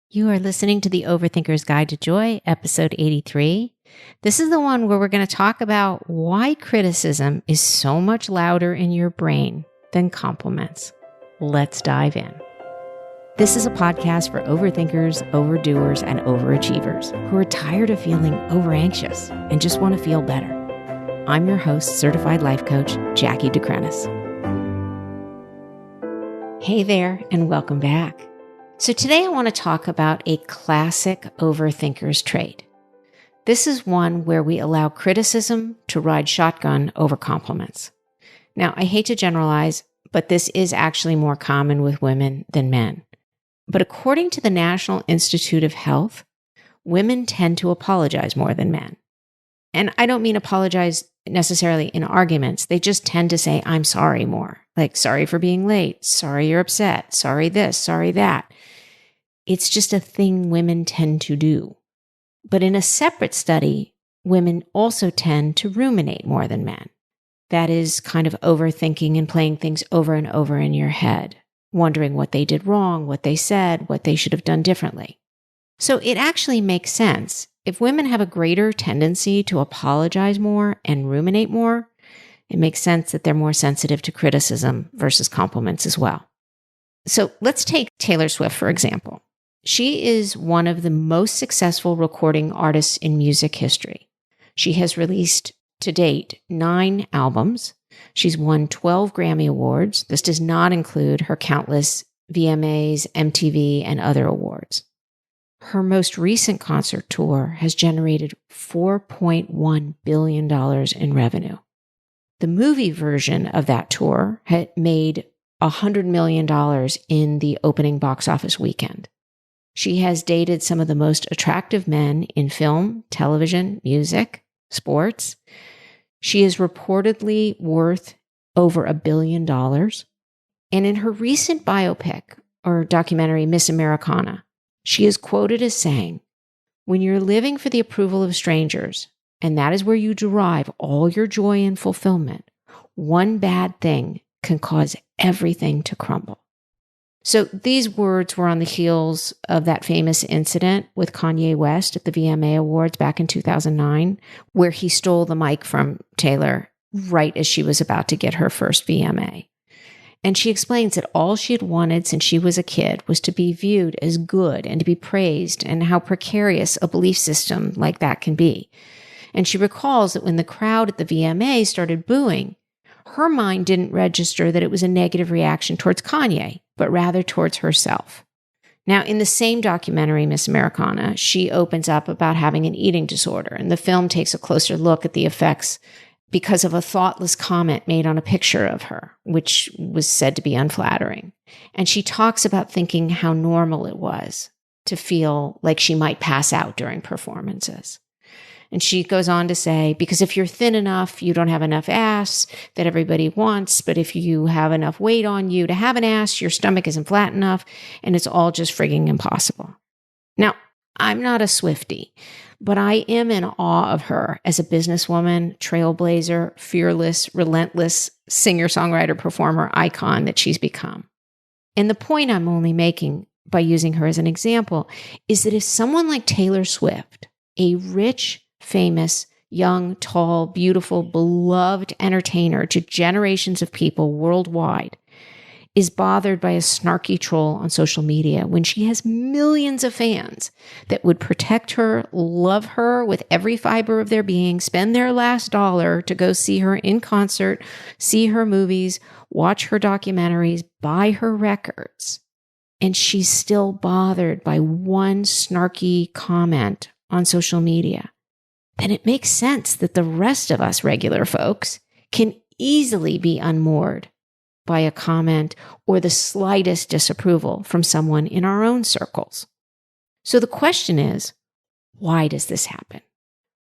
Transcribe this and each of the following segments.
You are listening to the Overthinker's Guide to Joy, episode 83. This is the one where we're going to talk about why criticism is so much louder in your brain than compliments. Let's dive in. This is a podcast for overthinkers, overdoers, and overachievers who are tired of feeling overanxious and just want to feel better. I'm your host, certified life coach, Jackie DeCrenis. Hey there, and welcome back. So today I want to talk about a classic overthinker's trait. This is one where we allow criticism to ride shotgun over compliments. Now, I hate to generalize, but this is actually more common with women than men. But according to the National Institute of Health, women tend to apologize more than men. And I don't mean apologize necessarily in arguments. They just tend to say, I'm sorry more. Like, sorry for being late. Sorry you're upset. Sorry this, sorry that. It's just a thing women tend to do. But in a separate study, women also tend to ruminate more than men. That is kind of overthinking and playing things over and over in your head, wondering what they did wrong, what they said, what they should have done differently. So it actually makes sense. If women have a greater tendency to apologize more and ruminate more, it makes sense that they're more sensitive to criticism versus compliments as well. So let's take Taylor Swift, for example. She is one of the most successful recording artists in music history. She has released to date 9 albums. She's won 12 Grammy Awards. This does not include her countless VMAs, MTV, and other awards. Her most recent concert tour has generated $4.1 billion in revenue. The movie version of that tour had made $100 million in the opening box office weekend. She has dated some of the most attractive men in film, television, music, sports. She is reportedly worth over $1 billion. And in her recent biopic or documentary, Miss Americana, she is quoted as saying, "When you're living for the approval of strangers, and that is where you derive all your joy and fulfillment, one bad thing can cause everything to crumble." So these words were on the heels of that famous incident with Kanye West at the VMA Awards back in 2009, where he stole the mic from Taylor right as she was about to get her first VMA. And she explains that all she had wanted since she was a kid was to be viewed as good and to be praised, and how precarious a belief system like that can be. And she recalls that when the crowd at the VMA started booing, her mind didn't register that it was a negative reaction towards Kanye, but rather towards herself. Now, in the same documentary, Miss Americana, she opens up about having an eating disorder, and the film takes a closer look at the effects because of a thoughtless comment made on a picture of her, which was said to be unflattering. And she talks about thinking how normal it was to feel like she might pass out during performances. And she goes on to say, because if you're thin enough, you don't have enough ass that everybody wants. But if you have enough weight on you to have an ass, your stomach isn't flat enough, and it's all just frigging impossible. Now, I'm not a Swiftie, but I am in awe of her as a businesswoman, trailblazer, fearless, relentless singer-songwriter, performer, icon that she's become. And the point I'm only making by using her as an example is that if someone like Taylor Swift, a rich, famous, young, tall, beautiful, beloved entertainer to generations of people worldwide, is bothered by a snarky troll on social media when she has millions of fans that would protect her, love her with every fiber of their being, spend their last dollar to go see her in concert, see her movies, watch her documentaries, buy her records, and she's still bothered by one snarky comment on social media, then it makes sense that the rest of us regular folks can easily be unmoored by a comment or the slightest disapproval from someone in our own circles. So the question is, why does this happen?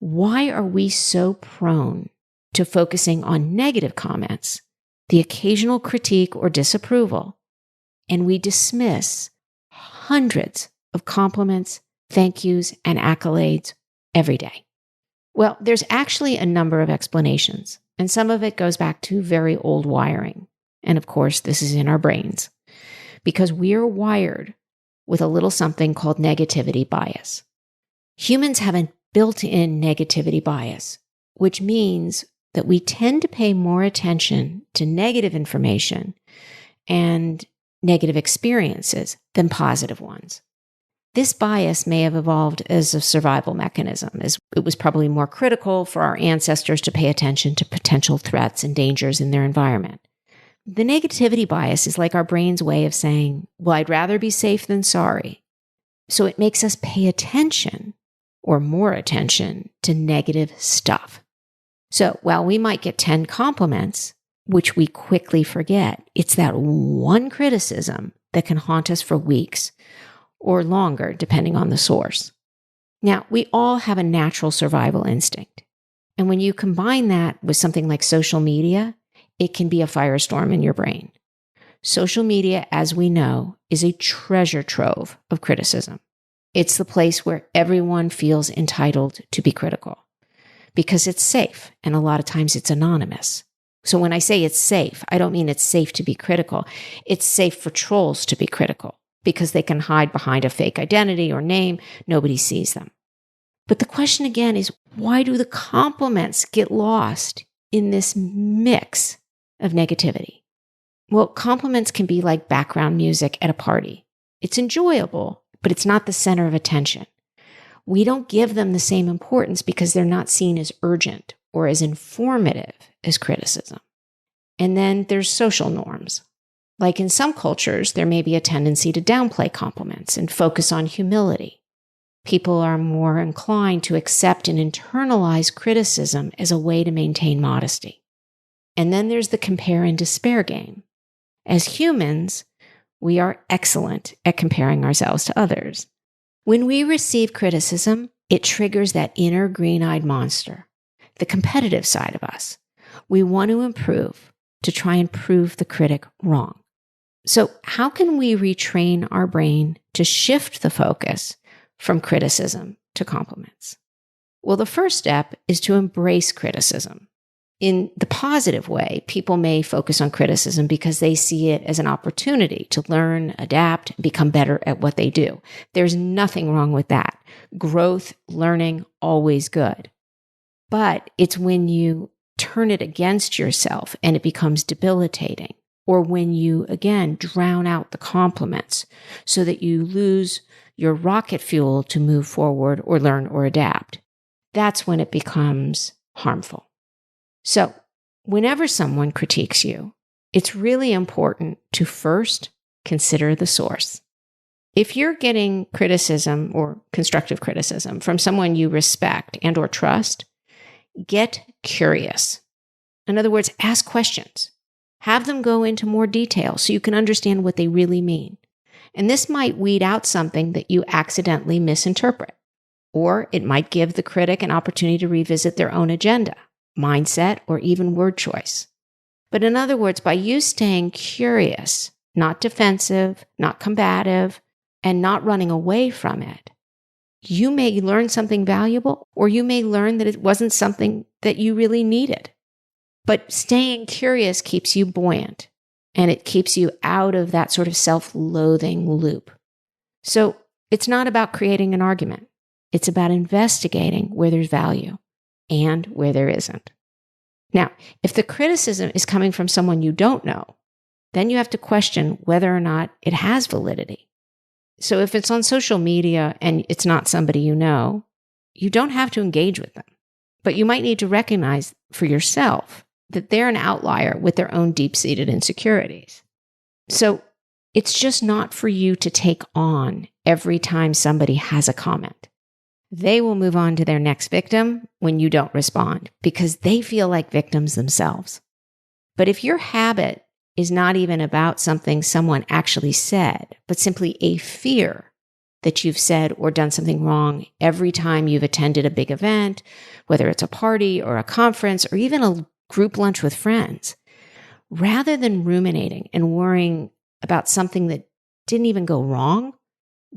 Why are we so prone to focusing on negative comments, the occasional critique or disapproval, and we dismiss hundreds of compliments, thank yous, and accolades every day? Well, there's actually a number of explanations, and some of it goes back to very old wiring. And of course, this is in our brains, because we are wired with a little something called negativity bias. Humans have a built-in negativity bias, which means that we tend to pay more attention to negative information and negative experiences than positive ones. This bias may have evolved as a survival mechanism, as it was probably more critical for our ancestors to pay attention to potential threats and dangers in their environment. The negativity bias is like our brain's way of saying, well, I'd rather be safe than sorry. So it makes us pay attention or more attention to negative stuff. So while we might get 10 compliments, which we quickly forget, it's that one criticism that can haunt us for weeks or longer, depending on the source. Now, we all have a natural survival instinct. And when you combine that with something like social media, it can be a firestorm in your brain. Social media, as we know, is a treasure trove of criticism. It's the place where everyone feels entitled to be critical because it's safe, and a lot of times it's anonymous. So when I say it's safe, I don't mean it's safe to be critical. It's safe for trolls to be critical because they can hide behind a fake identity or name. Nobody sees them. But the question again is, why do the compliments get lost in this mix of negativity? Well, compliments can be like background music at a party. It's enjoyable, but it's not the center of attention. We don't give them the same importance because they're not seen as urgent or as informative as criticism. And then there's social norms. Like in some cultures, there may be a tendency to downplay compliments and focus on humility. People are more inclined to accept and internalize criticism as a way to maintain modesty. And then there's the compare and despair game. As humans, we are excellent at comparing ourselves to others. When we receive criticism, it triggers that inner green-eyed monster, the competitive side of us. We want to improve to try and prove the critic wrong. So how can we retrain our brain to shift the focus from criticism to compliments? Well, the first step is to embrace criticism. In the positive way, people may focus on criticism because they see it as an opportunity to learn, adapt, and become better at what they do. There's nothing wrong with that. Growth, learning, always good. But it's when you turn it against yourself and it becomes debilitating, or when you, again, drown out the compliments so that you lose your rocket fuel to move forward or learn or adapt. That's when it becomes harmful. So whenever someone critiques you, it's really important to first consider the source. If you're getting criticism or constructive criticism from someone you respect and or trust, get curious. In other words, ask questions. Have them go into more detail so you can understand what they really mean. And this might weed out something that you accidentally misinterpret, or it might give the critic an opportunity to revisit their own agenda, mindset, or even word choice. But in other words, by you staying curious, not defensive, not combative, and not running away from it, you may learn something valuable, or you may learn that it wasn't something that you really needed. But staying curious keeps you buoyant, and it keeps you out of that sort of self-loathing loop. So it's not about creating an argument. It's about investigating where there's value and where there isn't. Now, if the criticism is coming from someone you don't know, then you have to question whether or not it has validity. So if it's on social media and it's not somebody you know, you don't have to engage with them. But you might need to recognize for yourself that they're an outlier with their own deep-seated insecurities. So it's just not for you to take on every time somebody has a comment. They will move on to their next victim when you don't respond because they feel like victims themselves. But if your habit is not even about something someone actually said, but simply a fear that you've said or done something wrong every time you've attended a big event, whether it's a party or a conference or even a group lunch with friends, rather than ruminating and worrying about something that didn't even go wrong,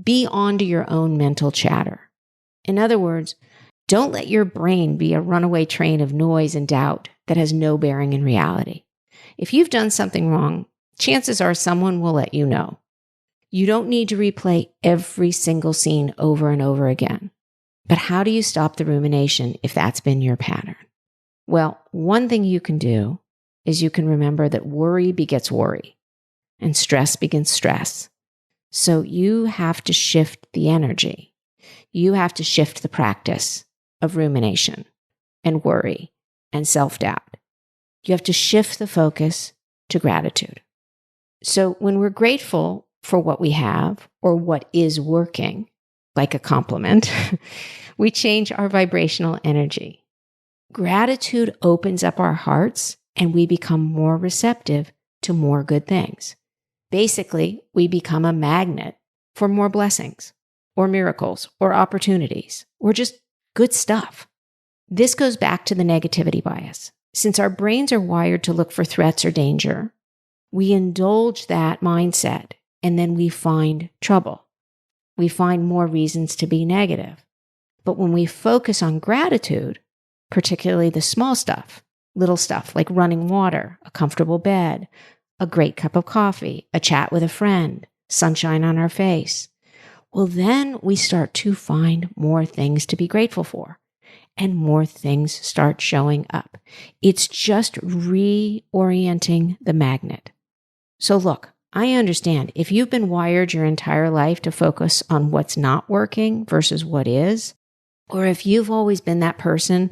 be on to your own mental chatter. In other words, don't let your brain be a runaway train of noise and doubt that has no bearing in reality. If you've done something wrong, chances are someone will let you know. You don't need to replay every single scene over and over again. But how do you stop the rumination if that's been your pattern? Well, one thing you can do is you can remember that worry begets worry and stress begets stress. So you have to shift the energy. You have to shift the practice of rumination and worry and self-doubt. You have to shift the focus to gratitude. So when we're grateful for what we have or what is working, like a compliment, we change our vibrational energy. Gratitude opens up our hearts and we become more receptive to more good things. Basically, we become a magnet for more blessings or miracles or opportunities or just good stuff. This goes back to the negativity bias. Since our brains are wired to look for threats or danger, we indulge that mindset and then we find trouble. We find more reasons to be negative. But when we focus on gratitude, particularly the small stuff, little stuff like running water, a comfortable bed, a great cup of coffee, a chat with a friend, sunshine on our face, well, then we start to find more things to be grateful for and more things start showing up. It's just reorienting the magnet. So look, I understand if you've been wired your entire life to focus on what's not working versus what is, or if you've always been that person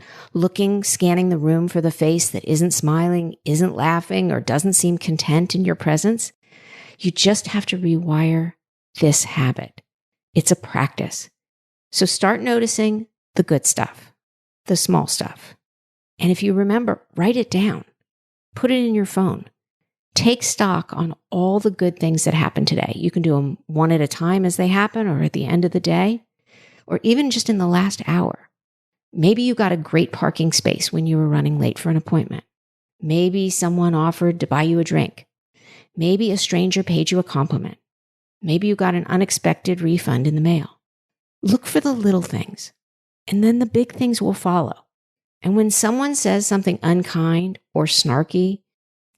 scanning the room for the face that isn't smiling, isn't laughing, or doesn't seem content in your presence, you just have to rewire this habit. It's a practice. So start noticing the good stuff, the small stuff. And if you remember, write it down. Put it in your phone. Take stock on all the good things that happen today. You can do them one at a time as they happen or at the end of the day, or even just in the last hour. Maybe you got a great parking space when you were running late for an appointment. Maybe someone offered to buy you a drink. Maybe a stranger paid you a compliment. Maybe you got an unexpected refund in the mail. Look for the little things, and then the big things will follow. And when someone says something unkind or snarky,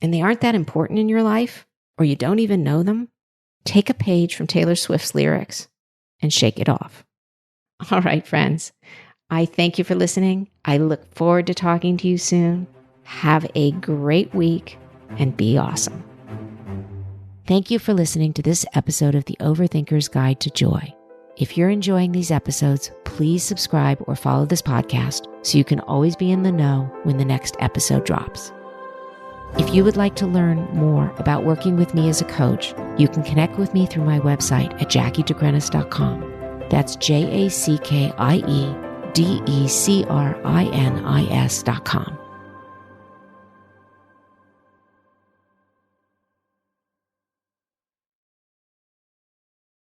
and they aren't that important in your life, or you don't even know them, take a page from Taylor Swift's lyrics and shake it off. All right, friends, I thank you for listening. I look forward to talking to you soon. Have a great week and be awesome. Thank you for listening to this episode of the Overthinker's Guide to Joy. If you're enjoying these episodes, please subscribe or follow this podcast so you can always be in the know when the next episode drops. If you would like to learn more about working with me as a coach, you can connect with me through my website at jackiedecrenis.com. That's JACKIEDECRINIS.com.